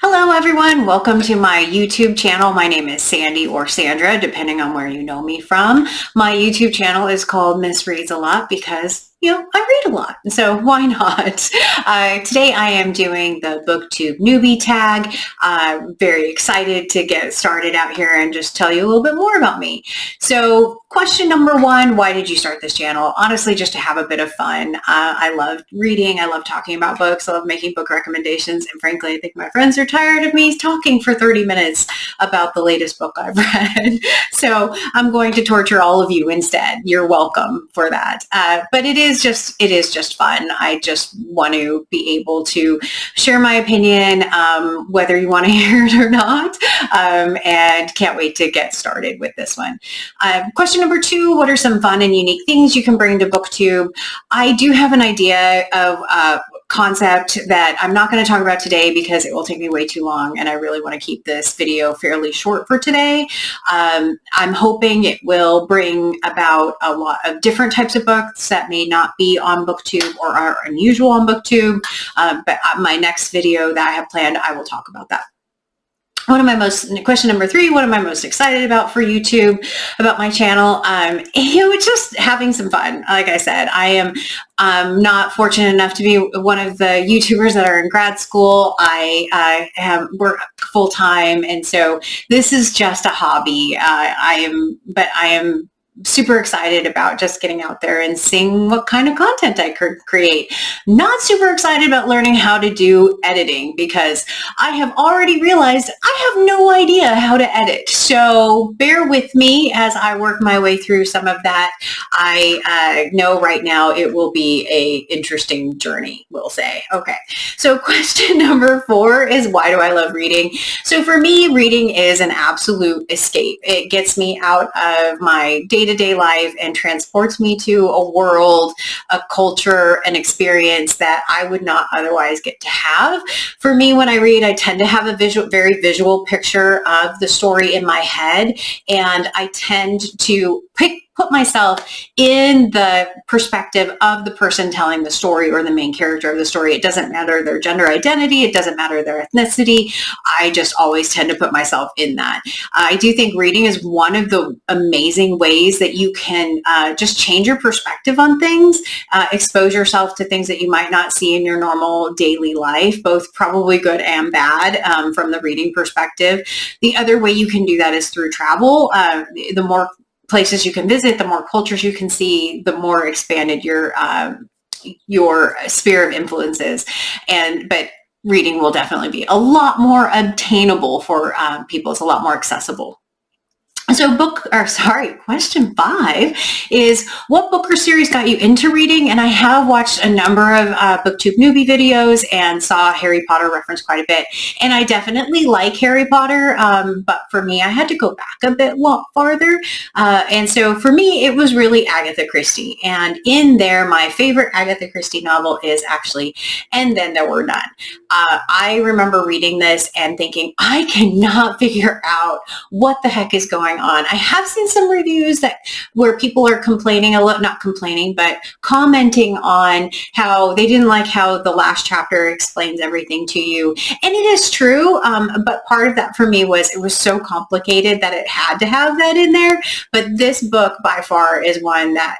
Hello everyone, welcome to my YouTube channel. My name is Sandy or Sandra, depending on where you know me from. My YouTube channel is called Miss Reads a Lot because, I read a lot, so why not? Today I am doing the Booktube newbie tag. I'm very excited to get started out here and just tell you a little bit more about me. So question number one, why did you start this channel? Honestly, just to have a bit of fun. I love reading. I love talking about books. I love making book recommendations. And frankly, I think my friends are tired of me talking for 30 minutes about the latest book I've read. So I'm going to torture all of you instead. You're welcome for that. But it is just fun. I just want to be able to share my opinion, whether you want to hear it or not, and can't wait to get started with this one. Question number two, what are some fun and unique things you can bring to Booktube? I do have an idea of concept that I'm not going to talk about today because it will take me way too long, and I really want to keep this video fairly short for today. I'm hoping it will bring about a lot of different types of books that may not be on Booktube or are unusual on Booktube, but my next video that I have planned, I will talk about that. Question number three, what am I most excited about for YouTube, about my channel? It's just having some fun. Like I said, I am not fortunate enough to be one of the YouTubers that are in grad school. I have work full time, and so this is just a hobby. I am super excited about just getting out there and seeing what kind of content I could create. Not super excited about learning how to do editing because I have already realized I have no idea how to edit. So bear with me as I work my way through some of that. I know right now it will be a interesting journey, we'll say. Okay, so question number four is, why do I love reading? So for me, reading is an absolute escape. It gets me out of my day-to-day life and transports me to a world, a culture, an experience that I would not otherwise get to have. For me, when I read, I tend to have a very visual picture of the story in my head, and I tend to put myself in the perspective of the person telling the story or the main character of the story. It doesn't matter their gender identity. It doesn't matter their ethnicity. I just always tend to put myself in that. I do think reading is one of the amazing ways that you can just change your perspective on things, expose yourself to things that you might not see in your normal daily life, both probably good and bad from the reading perspective. The other way you can do that is through travel. The more places you can visit, the more cultures you can see, the more expanded your sphere of influences. But reading will definitely be a lot more obtainable for people. It's a lot more accessible. So question five is, what book or series got you into reading? And I have watched a number of Booktube newbie videos and saw Harry Potter referenced quite a bit. And I definitely like Harry Potter, but for me, I had to go back a bit farther. And so for me, it was really Agatha Christie. And in there, my favorite Agatha Christie novel is actually And Then There Were None. I remember reading this and thinking, I cannot figure out what the heck is going on. I have seen some reviews where people are complaining not complaining, but commenting on how they didn't like how the last chapter explains everything to you. And it is true, but part of that for me was it was so complicated that it had to have that in there. But this book by far is one that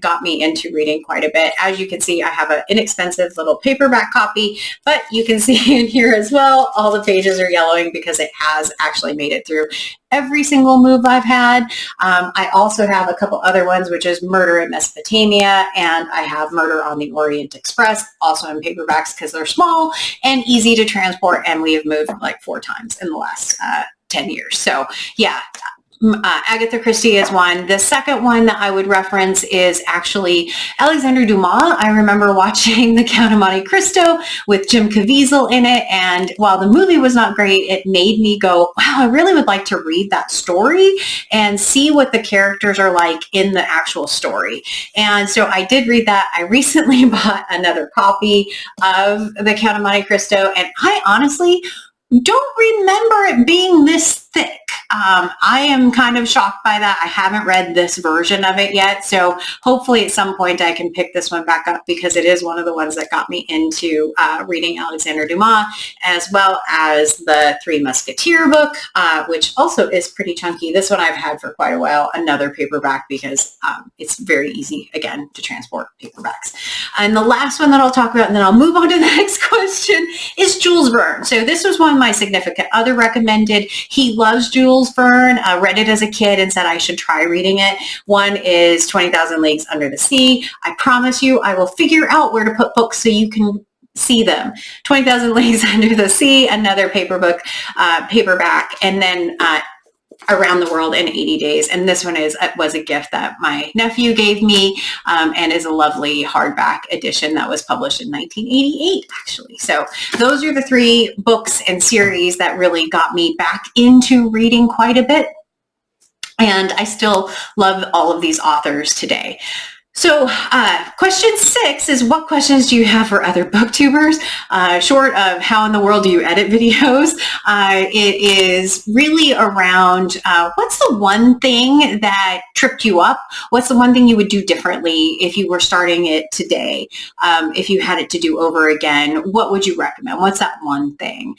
got me into reading quite a bit. As you can see, I have an inexpensive little paperback copy, but you can see in here as well, all the pages are yellowing because it has actually made it through every single move I've had. I also have a couple other ones, which is Murder in Mesopotamia, and I have Murder on the Orient Express, also in paperbacks because they're small and easy to transport, and we have moved like 4 times in the last 10 years. So yeah, Agatha Christie is one. The second one that I would reference is actually Alexander Dumas. I remember watching The Count of Monte Cristo with Jim Caviezel in it, and while the movie was not great, it made me go, wow, I really would like to read that story and see what the characters are like in the actual story. And so I did read that. I recently bought another copy of The Count of Monte Cristo, and I honestly don't remember it being this thick. I am kind of shocked by that. I haven't read this version of it yet, so hopefully at some point I can pick this one back up because it is one of the ones that got me into reading Alexander Dumas, as well as the Three Musketeer book, which also is pretty chunky. This one I've had for quite a while, another paperback, because it's very easy, again, to transport paperbacks. And the last one that I'll talk about, and then I'll move on to the next question, is Jules Verne. So this was one my significant other recommended. He loves Jules Verne, read it as a kid and said I should try reading it. One is 20,000 Leagues Under the Sea. I promise you I will figure out where to put books so you can see them. 20,000 Leagues Under the Sea, another paperback, and then Around the World in 80 Days. And this one was a gift that my nephew gave me, and is a lovely hardback edition that was published in 1988, actually. So those are the three books and series that really got me back into reading quite a bit. And I still love all of these authors today. So question 6 is, what questions do you have for other booktubers? Short of how in the world do you edit videos? It is really around what's the one thing that tripped you up? What's the one thing you would do differently if you were starting it today? If you had it to do over again, what would you recommend? What's that one thing?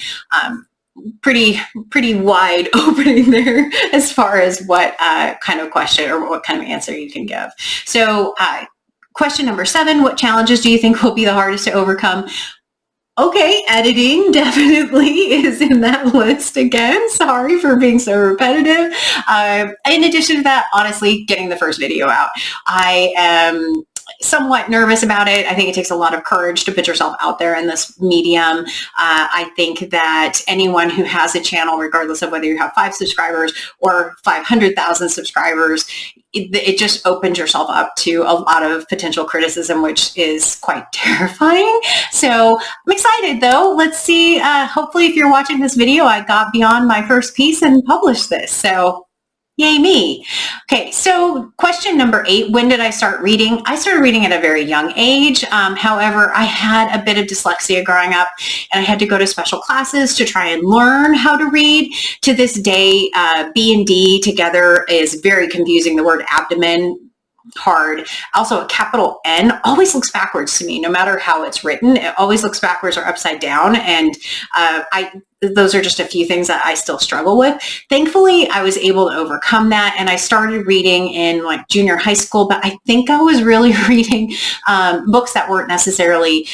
Pretty wide opening there as far as what kind of question or what kind of answer you can give. So question number 7, what challenges do you think will be the hardest to overcome? Okay, editing definitely is in that list again. Sorry for being so repetitive. In addition to that, honestly, getting the first video out. I am somewhat nervous about it. I think it takes a lot of courage to put yourself out there in this medium. I think that anyone who has a channel, regardless of whether you have 5 subscribers or 500,000 subscribers, it just opens yourself up to a lot of potential criticism, which is quite terrifying. So I'm excited though. Let's see. Hopefully if you're watching this video, I got beyond my first piece and published this. So yay me. Okay, so question number 8, when did I start reading? I started reading at a very young age. However, I had a bit of dyslexia growing up, and I had to go to special classes to try and learn how to read. To this day, B and D together is very confusing. The word abdomen, hard. Also, a capital N always looks backwards to me, no matter how it's written. It always looks backwards or upside down, and those are just a few things that I still struggle with. Thankfully, I was able to overcome that, and I started reading in like junior high school, but I think I was really reading books that weren't necessarily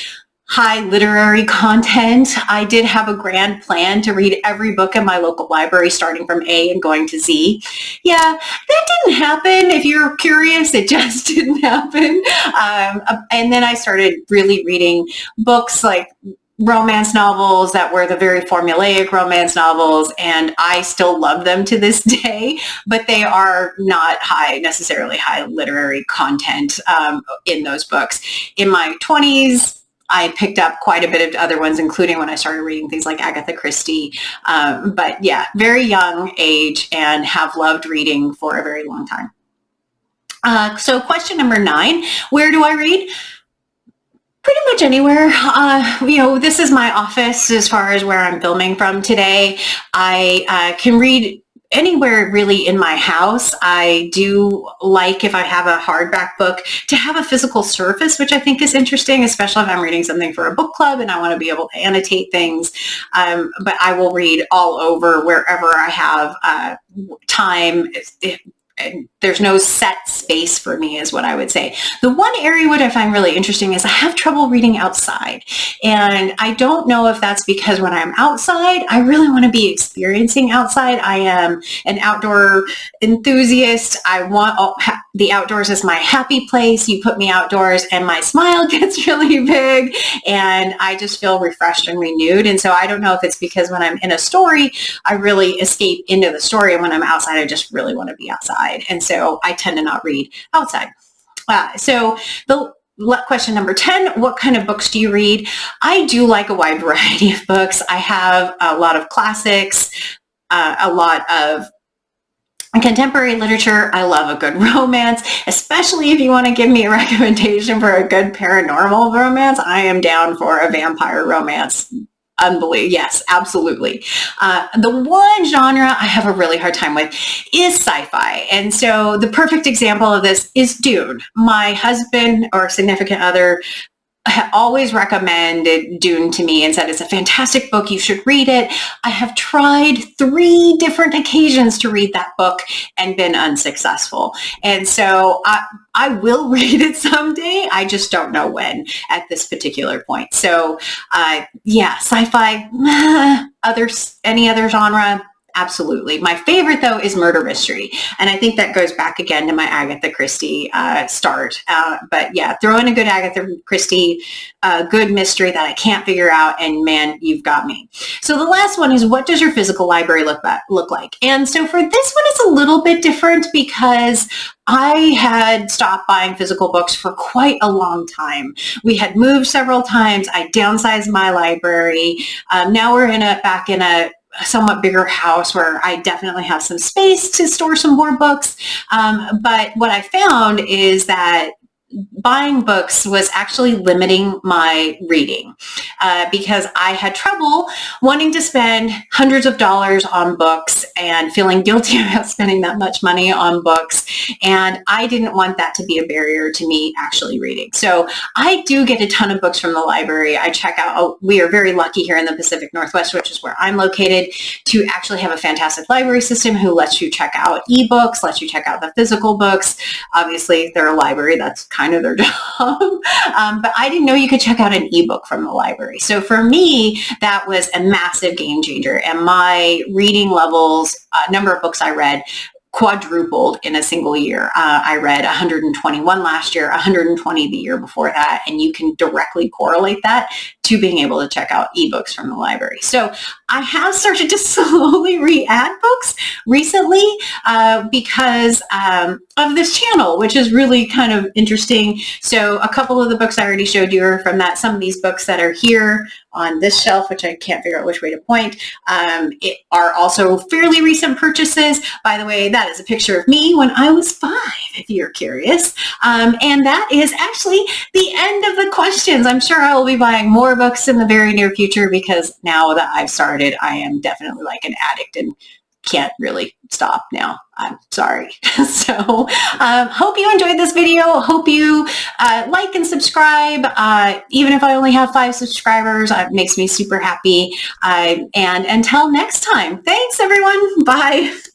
high literary content. I did have a grand plan to read every book in my local library, starting from A and going to Z. Yeah, that didn't happen. If you're curious, it just didn't happen. And then I started really reading books like romance novels that were the very formulaic romance novels, and I still love them to this day, but they are not necessarily high literary content in those books. In my 20s, I picked up quite a bit of other ones, including when I started reading things like Agatha Christie. But yeah, very young age, and have loved reading for a very long time. So question number 9, where do I read? Pretty much anywhere. This is my office as far as where I'm filming from today. I can read anywhere really in my house. I do like, if I have a hardback book, to have a physical surface, which I think is interesting, especially if I'm reading something for a book club and I want to be able to annotate things. But I will read all over wherever I have time. And there's no set space for me, is what I would say. The one area which I find really interesting is I have trouble reading outside. And I don't know if that's because when I'm outside, I really want to be experiencing outside. I am an outdoor enthusiast. I want the outdoors as my happy place. You put me outdoors and my smile gets really big, and I just feel refreshed and renewed. And so I don't know if it's because when I'm in a story, I really escape into the story, and when I'm outside, I just really want to be outside. And so I tend to not read outside. So the question number 10, what kind of books do you read? I do like a wide variety of books. I have a lot of classics, a lot of contemporary literature. I love a good romance, especially if you want to give me a recommendation for a good paranormal romance. I am down for a vampire romance Unbelievable. Yes, absolutely. The one genre I have a really hard time with is sci-fi. And so the perfect example of this is Dune. My husband or significant other always recommended Dune to me and said, it's a fantastic book. You should read it. I have tried 3 different occasions to read that book and been unsuccessful. And so I will read it someday. I just don't know when at this particular point. So yeah, sci-fi, any other genre, absolutely. My favorite, though, is murder mystery. And I think that goes back again to my Agatha Christie start. But yeah, throw in a good Agatha Christie, good mystery that I can't figure out, and man, you've got me. So the last one is, what does your physical library look like? And so for this one, it's a little bit different because I had stopped buying physical books for quite a long time. We had moved several times. I downsized my library. Now we're back in a somewhat bigger house where I definitely have some space to store some more books. But what I found is that buying books was actually limiting my reading because I had trouble wanting to spend hundreds of dollars on books and feeling guilty about spending that much money on books. And I didn't want that to be a barrier to me actually reading. So I do get a ton of books from the library. I check out, we are very lucky here in the Pacific Northwest, which is where I'm located, to actually have a fantastic library system who lets you check out ebooks, lets you check out the physical books. Obviously, they're a library. That's kind of their job. But I didn't know you could check out an ebook from the library. So for me, that was a massive game changer. And my reading levels, number of books I read, quadrupled in a single year. I read 121 last year, 120 the year before that, and you can directly correlate that to being able to check out ebooks from the library. So I have started to slowly re-add books recently because of this channel, which is really kind of interesting. So a couple of the books I already showed you are from that. Some of these books that are here on this shelf, which I can't figure out which way to point, are also fairly recent purchases. By the way, that is a picture of me when I was 5, if you're curious. And that is actually the end of the questions. I'm sure I will be buying more books in the very near future because now that I've started, I am definitely like an addict and can't really stop now. I'm sorry. So hope you enjoyed this video. Hope you like and subscribe. Even if I only have 5 subscribers, it makes me super happy. And until next time, thanks everyone. Bye.